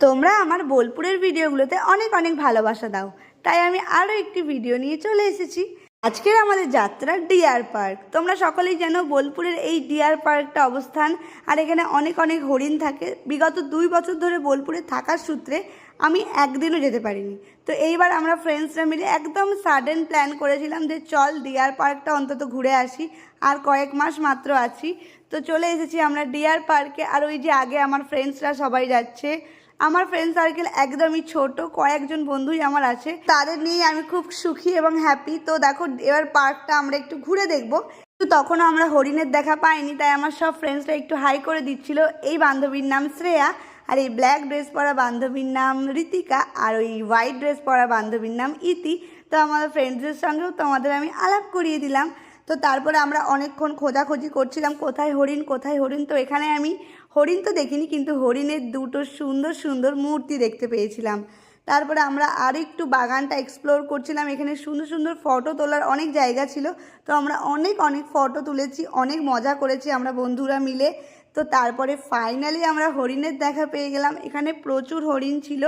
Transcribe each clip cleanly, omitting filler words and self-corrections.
তোমরা আমার বোলপুরের ভিডিওগুলোতে অনেক অনেক ভালোবাসা দাও, তাই আমি আরও একটি ভিডিও নিয়ে চলে এসেছি। আজকের আমাদের যাত্রা ডিয়ার পার্ক। তোমরা সকলেই জানো বোলপুরের এই ডিয়ার পার্কটা অবস্থান, আর এখানে অনেক অনেক হরিণ থাকে। বিগত 2 বছর ধরে বোলপুরে থাকার সূত্রে আমি একদিনও যেতে পারিনি। তো এইবার আমরা ফ্রেন্ডসরা মিলে একদম সাডেন প্ল্যান করেছিলাম যে চল ডিয়ার পার্কটা অন্তত ঘুরে আসি, আর কয়েক মাস মাত্র আছি। তো চলে এসেছি আমরা ডিয়ার পার্কে। আর ওই যে আগে আমার ফ্রেন্ডসরা সবাই যাচ্ছে। আমার ফ্রেন্ড সার্কেল একদমই ছোট, কয়েকজন বন্ধুই আমার আছে, তাদের নিয়ে আমি খুব সুখী এবং হ্যাপি। তো দেখো এবার পার্কটা আমরা একটু ঘুরে দেখবো। কিন্তু তখনও আমরা হরিণের দেখা পাইনি, তাই আমার সব ফ্রেন্ডসরা একটু হাই করে দিচ্ছিল। এই বান্ধবীর নাম শ্রেয়া, আর এই ব্ল্যাক ড্রেস পরা বান্ধবীর নাম ঋতিকা, আর ওই হোয়াইট ড্রেস পরা বান্ধবীর নাম ইতি। তো আমাদের ফ্রেন্ডসদের সঙ্গেও তোমাদের আমি আলাপ করিয়ে দিলাম। তো তারপরে আমরা অনেকক্ষণ খোঁজাখুঁজি করছিলাম কোথায় হরিণ কোথায় হরিণ। তো এখানে আমি হরিণ তো দেখিনি, কিন্তু হরিণের দুটো সুন্দর সুন্দর মূর্তি দেখতে পেয়েছিলাম। তারপরে আমরা আর একটু বাগানটা এক্সপ্লোর করছিলাম। এখানে সুন্দর সুন্দর ফটো তোলার অনেক জায়গা ছিল। তো আমরা অনেক অনেক ফটো তুলেছি, অনেক মজা করেছি আমরা বন্ধুরা মিলে। তো তারপরে ফাইনালি আমরা হরিণের দেখা পেয়ে গেলাম। এখানে প্রচুর হরিণ ছিল,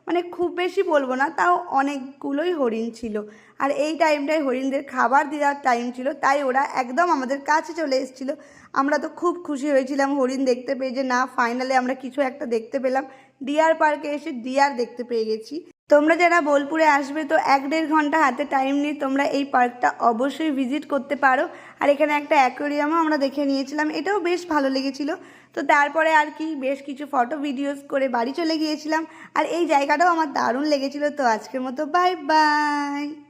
মানে খুব বেশি বলবো না, তাও অনেকগুলোই হরিণ ছিল। আর এই টাইমটায় হরিণদের খাবার দেওয়ার টাইম ছিল, তাই ওরা একদম আমাদের কাছে চলে এসেছিল। আমরা তো খুব খুশি হয়েছিলাম হরিণ দেখতে পেয়ে, যে না ফাইনালি আমরা কিছু একটা দেখতে পেলাম। ডিয়ার পার্কে এসে ডিয়ার দেখতে পেয়ে গেছি। তোমরা যারা বোলপুরে আসবে তো 1-1.5 ঘন্টা হাতে টাইম নিয়ে তোমরা এই পার্কটা অবশ্যই ভিজিট করতে পারো। আর এখানে একটা অ্যাকোয়ারিয়ামও আমরা দেখে নিয়েছিলাম, এটাও বেশ ভালো লেগেছিল। তো তারপরে আর কি বেশ কিছু ফটো ভিডিওস করে বাড়ি চলে গিয়েছিলাম। আর এই জায়গাটাও আমার দারুণ লেগেছিল। তো আজকের মতো বাই বাই।